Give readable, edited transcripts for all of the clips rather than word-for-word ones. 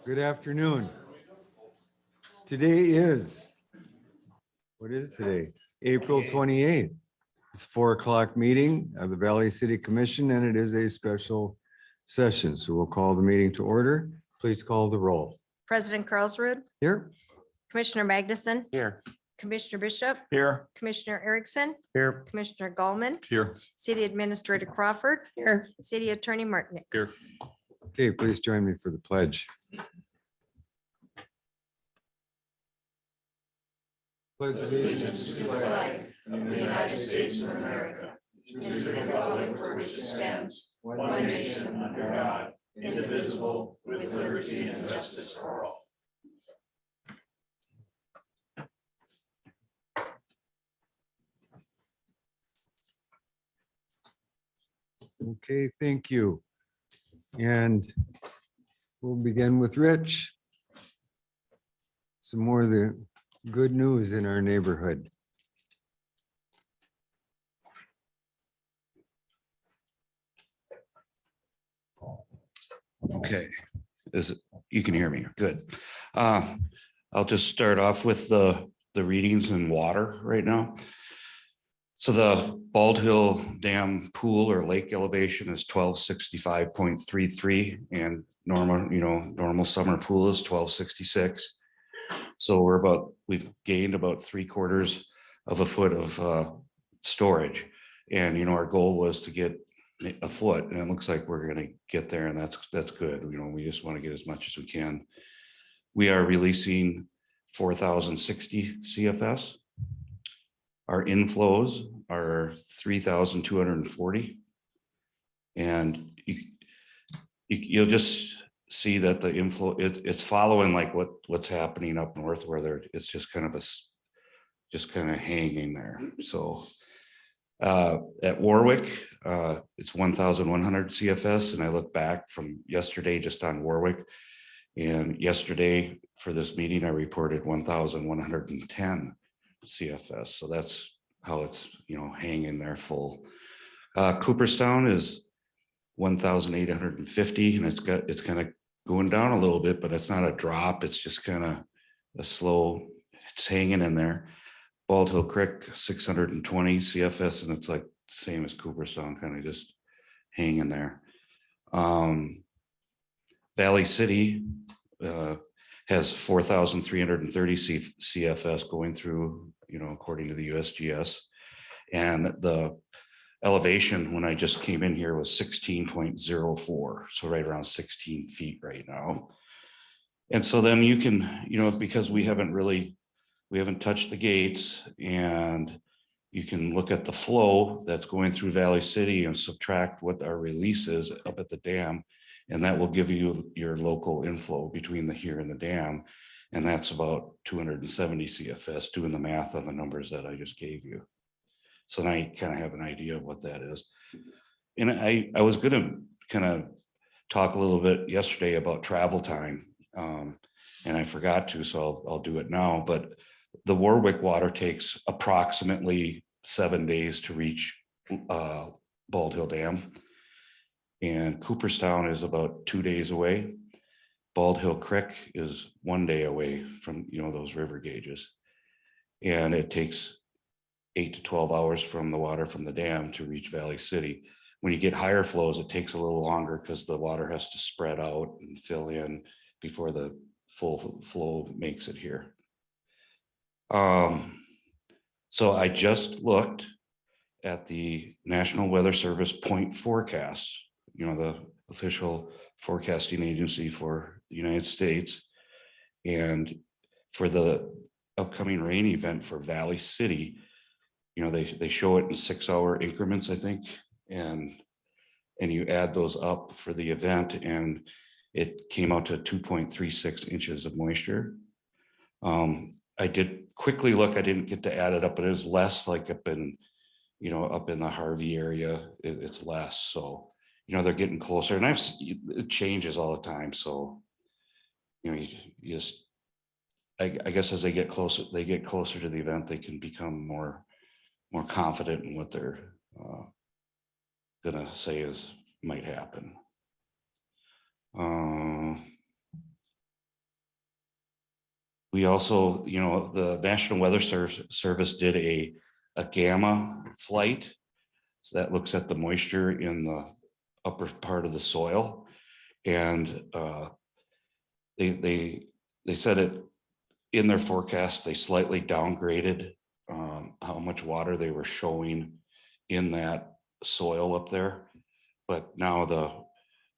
Good afternoon. Today is, what is today? April 28th. It's 4 o'clock meeting of the Valley City Commission, and it is a special session. So we'll call the meeting to order. Please call the roll. President Carlsrud, Here? Commissioner Magnuson, Here. Commissioner Bishop, Here. Commissioner Erickson, Here. Commissioner Gallman, Here. City Administrator Crawford, Here. City Attorney Martinick. Here. Okay, please join me for the pledge. Pledge allegiance to the flag of the United States of America, to the republic for which it stands, one nation under God, indivisible, with liberty and justice for all. Okay, thank you. And we'll begin with Rich. Some more of the good news in our neighborhood. Okay, you can hear me, good. I'll just start off with the readings in water right now. So the Bald Hill Dam pool or lake elevation is 1265.33 and normal summer pool is 1266. So we've gained about 3/4 of a foot of storage. And our goal was to get a foot, and it looks like we're going to get there, and that's good. We just want to get as much as we can. We are releasing 4,060 CFS. Our inflows are 3,240. And you'll just see that the inflow, it's following like what's happening up north where it's just kind of hanging there. So at Warwick, it's 1,100 CFS. And I look back from yesterday just on Warwick. And yesterday for this meeting, I reported 1,110 CFS. So that's how it's, hanging there full. Cooperstown is 1,850, and it's kind of going down a little bit, but it's not a drop. It's just kind of a slow, it's hanging in there. Bald Hill Creek, 620 CFS, and it's like same as Cooperstown, kind of just hanging there. Valley City has 4,330 CFS going through, according to the USGS. And the elevation when I just came in here was 16.04. So right around 16 feet right now. And so then you can, because we haven't touched the gates, and you can look at the flow that's going through Valley City and subtract what our release is up at the dam. And that will give you your local inflow between here and the dam. And that's about 270 CFS, doing the math on the numbers that I just gave you. So now you kind of have an idea of what that is. And I was going to kind of talk a little bit yesterday about travel time. And I forgot to, so I'll do it now. But the Warwick water takes approximately 7 days to reach Bald Hill Dam. And Cooperstown is about 2 days away. Bald Hill Creek is 1 day away from, those river gauges. And it takes 8 to 12 hours from the water from the dam to reach Valley City. When you get higher flows, it takes a little longer because the water has to spread out and fill in before the full flow makes it here. So I just looked at the National Weather Service point forecasts, the official forecasting agency for the United States. And for the upcoming rain event for Valley City, they show it in 6-hour increments, I think. And you add those up for the event, and it came out to 2.36 inches of moisture. I did quickly look, I didn't get to add it up, but it was less like up in the Harvey area, it's less. So, they're getting closer, and it changes all the time. So, you just, I guess as they get closer to the event, they can become more confident in what they're gonna say might happen. We also, the National Weather Service did a gamma flight. So that looks at the moisture in the upper part of the soil. And they said it in their forecast, they slightly downgraded how much water they were showing in that soil up there. But now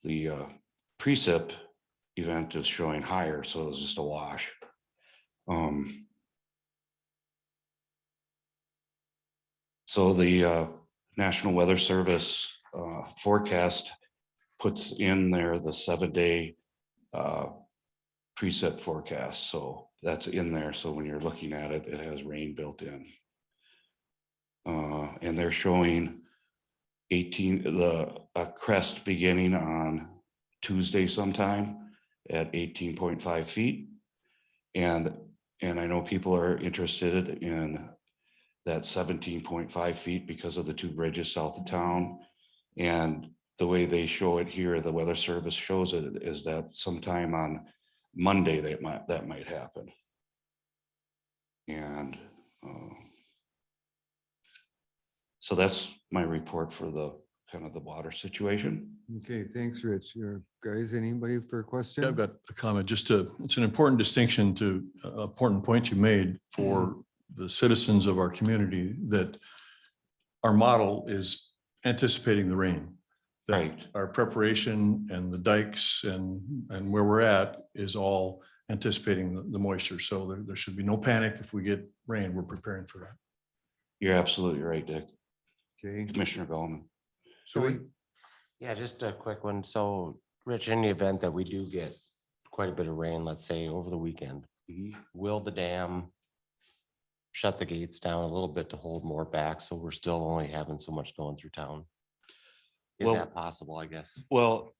the precip event is showing higher, so it was just a wash. So the National Weather Service forecast puts in there the 7-day precip forecast. So that's in there. So when you're looking at it, it has rain built in. And they're showing a crest beginning on Tuesday sometime at 18.5 feet. And I know people are interested in that 17.5 feet because of the 2 bridges south of town. And the way they show it here, the Weather Service shows it, is that sometime on Monday that might happen. And so that's my report for the kind of the water situation. Okay, thanks, Rich. Guys, anybody for a question? I've got a comment, it's an important distinction to, important point you made for the citizens of our community, that our model is anticipating the rain. That Right. Our preparation and the dikes and where we're at is all anticipating the moisture. So there should be no panic if we get rain, we're preparing for that. You're absolutely right, Dick. Okay. Commissioner Gallman. Yeah, just a quick one. So Rich, in the event that we do get quite a bit of rain, let's say over the weekend, Mhm. will the dam shut the gates down a little bit to hold more back? So we're still only having so much going through town? Is Well- that possible, I guess? Well,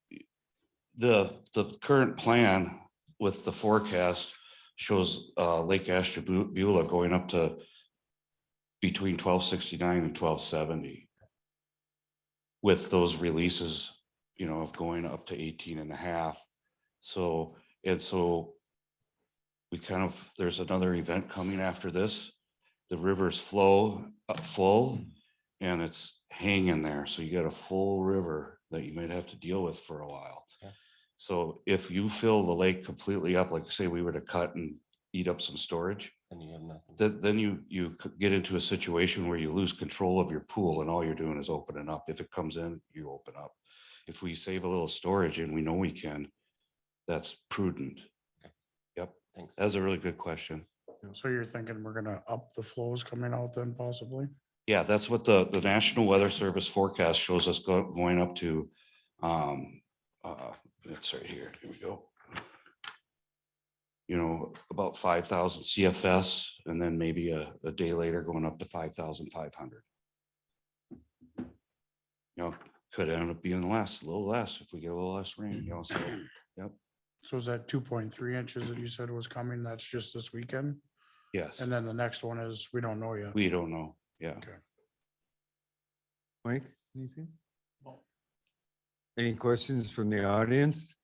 the current plan with the forecast shows Lake Ashtabula going up to between 1269 and 1270. With those releases, of going up to 18.5. So we there's another event coming after this. The rivers flow up full and it's hanging there. So you got a full river that you might have to deal with for a while. Okay. So if you fill the lake completely up, like say we were to cut and eat up some storage, And you have nothing. then you get into a situation where you lose control of your pool and all you're doing is opening up. If it comes in, you open up. If we save a little storage and we know we can, that's prudent. Yep, Thanks. that's a really good question. So you're thinking we're gonna up the flows coming out then possibly? Yeah, that's what the National Weather Service forecast shows us going up to. It's right here. Here we go. About 5,000 CFS, and then maybe a day later going up to 5,500. Could end up being a little less if we get a little less rain, so, yep, So is that 2.3 inches that you said was coming? That's just this weekend? yes, And then the next one is, we don't know yet. we don't know, yeah. Okay. Mike, anything? Any questions from the audience?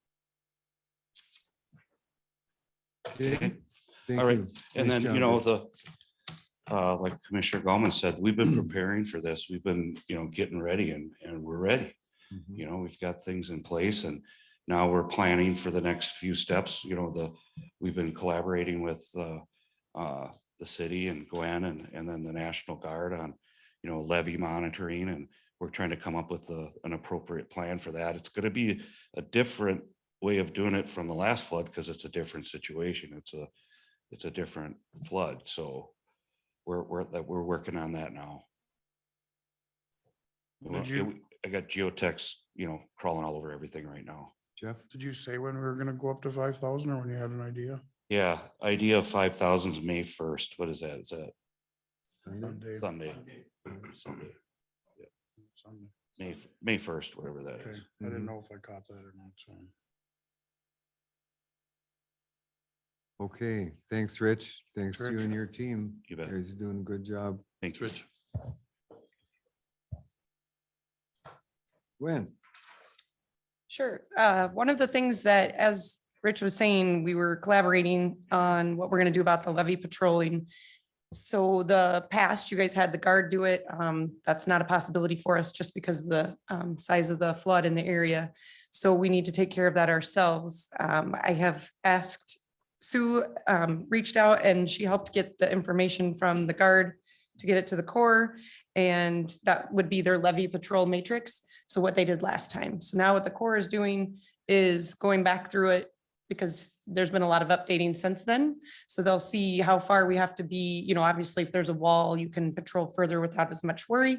Okay. Thank All right, you. And Nice then, job, Rich. like Commissioner Gallman said, we've been preparing for this. We've been, getting ready and we're ready. Mhm. We've got things in place and now we're planning for the next few steps. We've been collaborating with the city and Gwen and then the National Guard on, levee monitoring, and we're trying to come up with an appropriate plan for that. It's going to be a different way of doing it from the last flood because it's a different situation. It's a different flood. So we're working on that now. Did you- I got geotechs, crawling all over everything right now. Jeff? Did you say when we were gonna go up to 5,000 or when you had an idea? Yeah, idea of 5,000 is May 1st. What is that? Is that Sunday. Sunday? Sunday. May 1st, whatever that Okay, is. I didn't know if I caught that or not, so. Okay, thanks, Rich. Thanks to you Rich. and your team. You bet. Guys are doing a good job. Thanks, Rich. When? Sure. One of the things that, as Rich was saying, we were collaborating on what we're gonna do about the levee patrolling. So the past, you guys had the guard do it. That's not a possibility for us just because of the size of the flood in the area. So we need to take care of that ourselves. I have asked Sue, reached out and she helped get the information from the guard to get it to the Corps. And that would be their levee patrol matrix. So what they did last time. So now what the Corps is doing is going back through it because there's been a lot of updating since then. So they'll see how far we have to be, you know, obviously if there's a wall, you can patrol further without as much worry.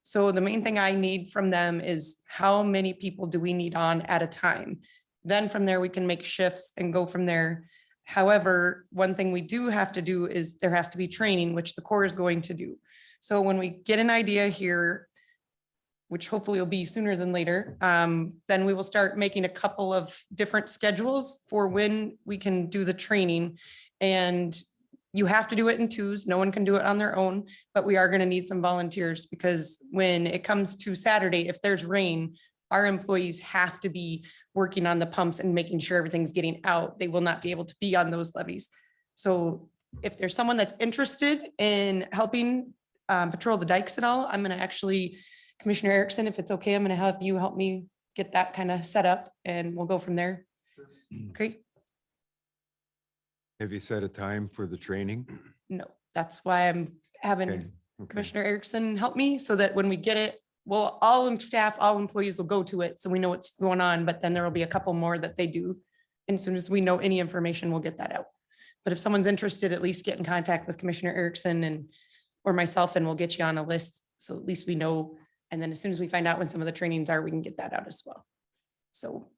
So the main thing I need from them is how many people do we need on at a time? Then from there, we can make shifts and go from there. However, one thing we do have to do is there has to be training, which the Corps is going to do. So when we get an idea here, which hopefully will be sooner than later, then we will start making a couple of different schedules for when we can do the training. And you have to do it in twos. No one can do it on their own, but we are going to need some volunteers because when it comes to Saturday, if there's rain, our employees have to be working on the pumps and making sure everything's getting out. They will not be able to be on those levees. So if there's someone that's interested in helping patrol the dikes at all, I'm going to actually, Commissioner Erickson, if it's okay, I'm going to have you help me get that kind of set up and we'll go from there. Great. Have you set a time for the training? No, that's why I'm having Okay, okay. Commissioner Erickson help me so that when we get it, well, all staff, all employees will go to it. So we know what's going on, but then there will be a couple more that they do. And as soon as we know any information, we'll get that out. But if someone's interested, at least get in contact with Commissioner Erickson and, or myself, and we'll get you on a list. So at least we know. And then as soon as we find out when some of the trainings are, we can get that out as well. So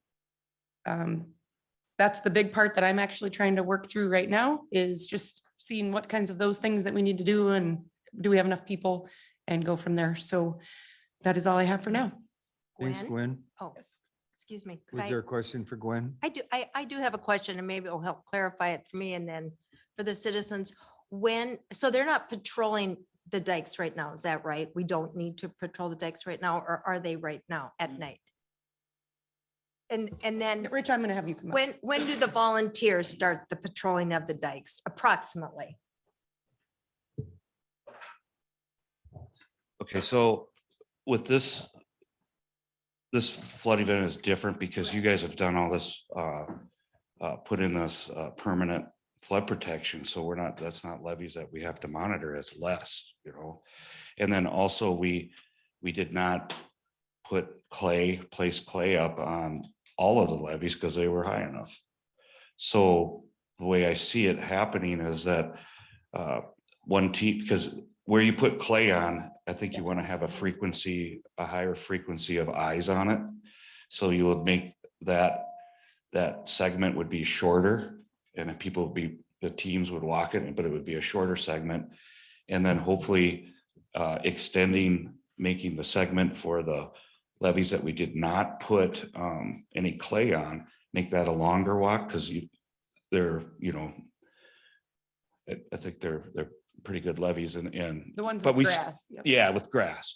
that's the big part that I'm actually trying to work through right now is just seeing what kinds of those things that we need to do and do we have enough people and go from there. So that is all I have for now. Thanks, Gwen. Oh, excuse me. Could Was I- there a question for Gwen? I do have a question and maybe it'll help clarify it for me and then for the citizens. So they're not patrolling the dikes right now, is that right? We don't need to patrol the dikes right now, or are they right now at night? And then Rich, I'm going to have you come up. when do the volunteers start the patrolling of the dikes approximately? Okay, so with this flood event is different because you guys have done all this, put in this permanent flood protection. So we're not, that's not levies that we have to monitor. It's less, you know. And then also we did not place clay up on all of the levies because they were high enough. So the way I see it happening is that one team, because where you put clay on, I think you want to have a higher frequency of eyes on it. So you would make that segment would be shorter and if people would be, the teams would walk it, but it would be a shorter segment. And then hopefully making the segment for the levees that we did not put any clay on, make that a longer walk because they're, you know, I think they're pretty good levees and The ones but with we grass. Yep. yeah, with grass.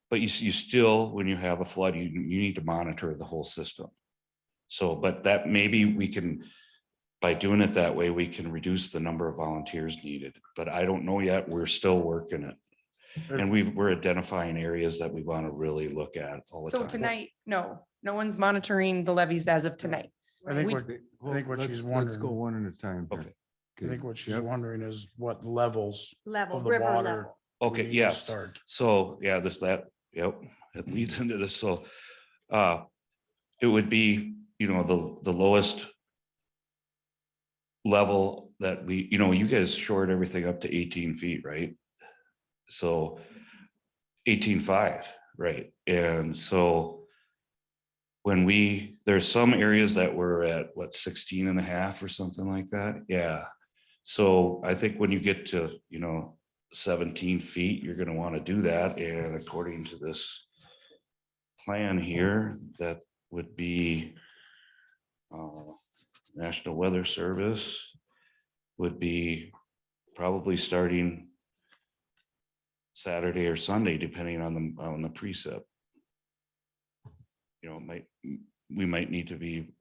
But you still, when you have a flood, you need to monitor the whole system. So, but that maybe we can, by doing it that way, we can reduce the number of volunteers needed. But I don't know yet. We're still working it. And we're identifying areas that we want to really look at all the So time. tonight, no one's monitoring the levies as of tonight. I think We- what, Well, think what let's- she's Let's go wondering- one at a time. here. Okay. I think what she's Yep. wondering is what levels Level, of the river water. level. we Okay, need to yes. Start. So, yeah, yep, it leads into this. So it would be, you know, the lowest level that you guys shored everything up to 18 feet, right? So 18.5, right? And so there's some areas that were at 16 and a half or something like that. Yeah. So I think when you get to, 17 feet, you're going to want to do that. And according to this plan here, that would be National Weather Service would be probably starting Saturday or Sunday, depending on the precept. We might need to be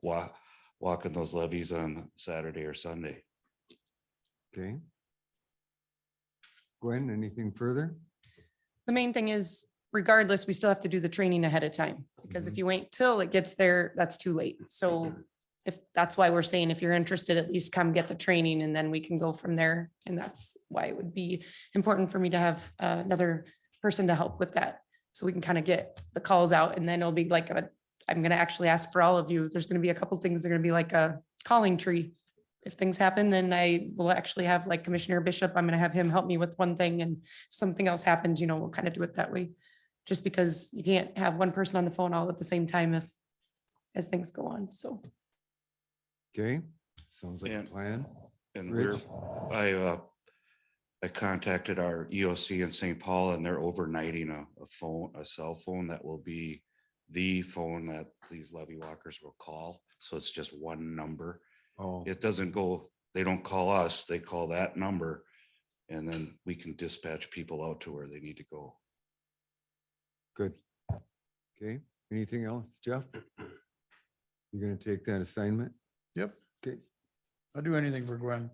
walking those levees on Saturday or Sunday. Okay. Gwen, anything further? The main thing is regardless, we still have to do the training ahead of time, because if you wait till it gets there, that's too late. So if that's why we're saying, if you're interested, at least come get the training and then we can go from there. And that's why it would be important for me to have another person to help with that. So we can kind of get the calls out, and then it'll be like I'm gonna actually ask for all of you. There's gonna be a couple things. They're gonna be like a calling tree. If things happen, then I will actually have like Commissioner Bishop, I'm gonna have him help me with one thing, and if something else happens, we'll kind of do it that way. Just because you can't have one person on the phone all at the same time as things go on, so. Okay, sounds like a And- plan. And Rich? I contacted our EOC in St. Paul, and they're overnighting a cell phone that will be the phone that these levee walkers will call. So it's just one number. Oh, It doesn't go, they don't call us, they call that number. And then we can dispatch people out to where they need to go. good. Okay, anything else, Jeff? You're gonna take that assignment? Yep, Okay. I'll do anything for Gwen.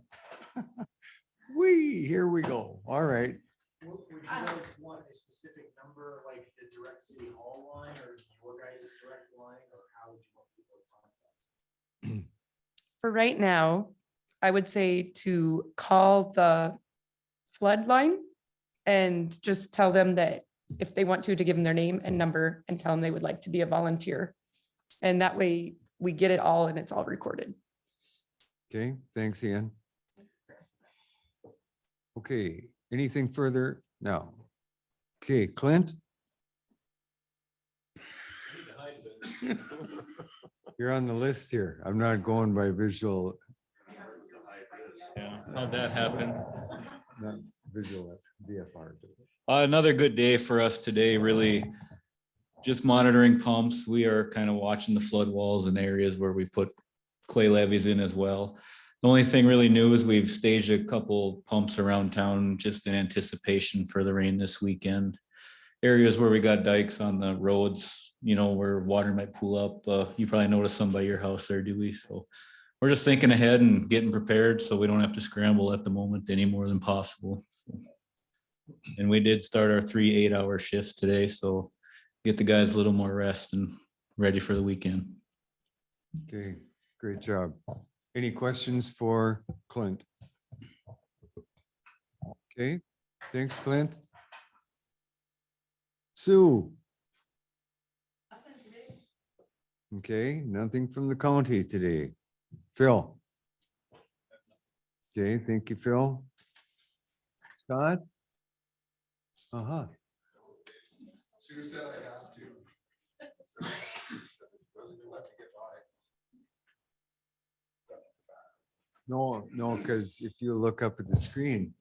Here we go. All right. Would you guys want a specific number, like the direct city hall line, or your guys' direct line, or how would you want people to contact? For right now, I would say to call the flood line and just tell them that if they want to give them their name and number and tell them they would like to be a volunteer. And that way we get it all and it's all recorded. Okay, thanks, Ian. Okay, anything further? No. Okay, Clint? You're on the list here. I'm not going by visual, Yeah, how'd that happen? not visual VFR. Another good day for us today, really. Just monitoring pumps. We are kind of watching the flood walls and areas where we put clay levees in as well. The only thing really new is we've staged a couple pumps around town just in anticipation for the rain this weekend. Areas where we got dikes on the roads, where water might pool up. You probably noticed some by your house there, Dewey. So we're just thinking ahead and getting prepared so we don't have to scramble at the moment any more than possible. And we did start our 3 8-hour shifts today, so get the guys a little more rest and ready for the weekend. Okay, great job. Any questions for Clint? Okay, thanks, Clint. Sue? Okay, nothing from the county today. Phil? Okay, thank you, Phil. Scott? Uh-huh. Sue said I have to. So, wasn't gonna let me get by. No, because if you look up at the screen,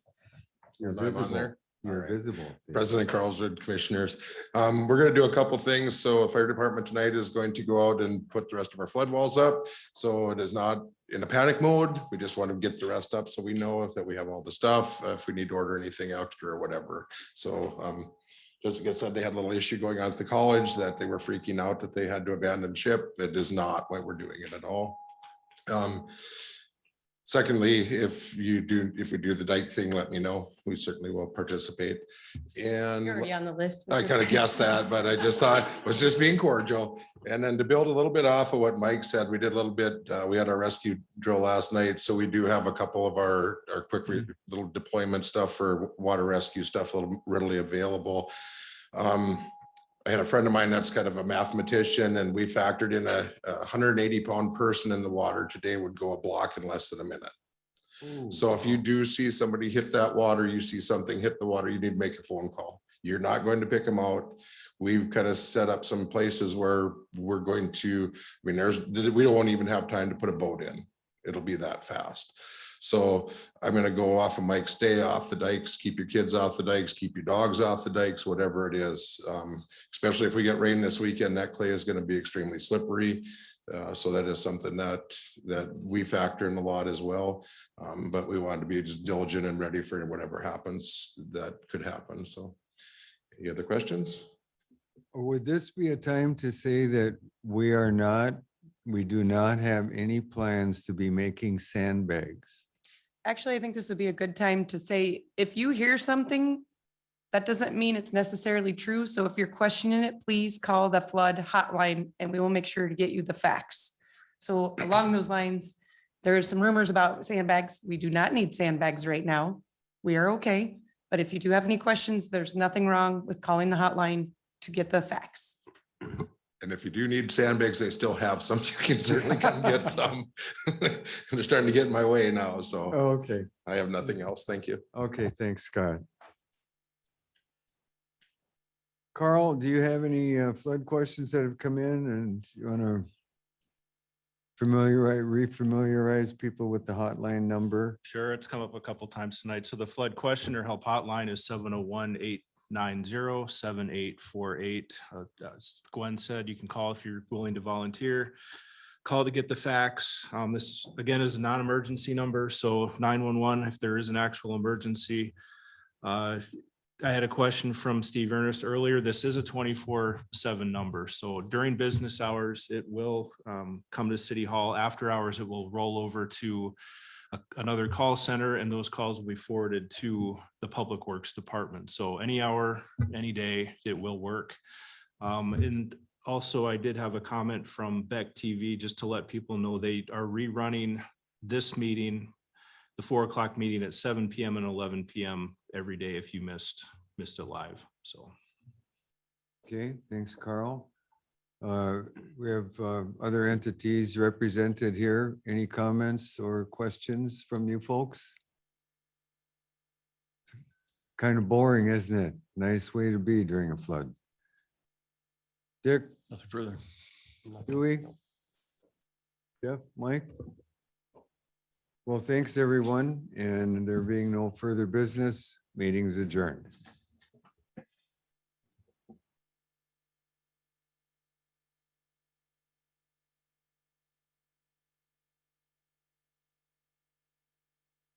you're I'm on visible. there? You're Alright. visible. President Carlswood, commissioners. We're gonna do a couple things. So fire department tonight is going to go out and put the rest of our flood walls up. So it is not in a panic mode. We just want to get the rest up so we know that we have all the stuff, if we need to order anything extra or whatever. So just like I said, they had a little issue going on at the college that they were freaking out that they had to abandon ship. It is not why we're doing it at all. Secondly, if we do the dike thing, let me know. We certainly will participate. And You're already on the list. which I is kind of nice. guessed that, but I just thought it was just being cordial. And then to build a little bit off of what Mike said, we did a little bit, we had our rescue drill last night. So we do have a couple of our quick little deployment stuff for water rescue stuff, a little readily available. I had a friend of mine that's kind of a mathematician, and we factored in a 180-pound person in the water today would go a block in less than a minute. So if you do see somebody hit that water, you see something hit the water, you need to make a phone call. You're not going to pick them out. We've kind of set up some places where we're going to, we don't even have time to put a boat in. It'll be that fast. So I'm going to go off of Mike, stay off the dikes, keep your kids off the dikes, keep your dogs off the dikes, whatever it is. Especially if we get rain this weekend, that clay is going to be extremely slippery. So that is something that we factor in a lot as well. But we want to be just diligent and ready for whatever happens that could happen. So any other questions? Would this be a time to say that we are not we do not have any plans to be making sandbags. Actually, I think this would be a good time to say, if you hear something, that doesn't mean it's necessarily true. So if you're questioning it, please call the flood hotline and we will make sure to get you the facts. So along those lines, there are some rumors about sandbags. We do not need sandbags right now. We are okay. But if you do have any questions, there's nothing wrong with calling the hotline to get the facts. And if you do need sandbags, they still have some. You can certainly come get some. They're starting to get in my way now, so Okay, I have nothing else. Thank you. okay, thanks, Scott. Carl, do you have any flood questions that have come in and you want to refamiliarize people with the hotline number? Sure, it's come up a couple times tonight. So the flood question or help hotline is 701-890-7848. As Gwen said, you can call if you're willing to volunteer. Call to get the facts. This again is a non-emergency number, so 911 if there is an actual emergency. I had a question from Steve Ernest earlier. This is a 24/7 number. So during business hours, it will come to City Hall. After hours, it will roll over to another call center, and those calls will be forwarded to the Public Works Department. So any hour, any day, it will work. And also, I did have a comment from Beck TV, just to let people know they are rerunning this meeting, the 4 o'clock meeting at 7 PM and 11 PM every day if you missed it live. So. Okay, thanks, Carl. We have other entities represented here. Any comments or questions from you folks? Kind of boring, isn't it? Nice way to be during a flood. Dick, Nothing further. Dewey? Jeff, Mike? Well, thanks, everyone, and there being no further business, meeting's adjourned.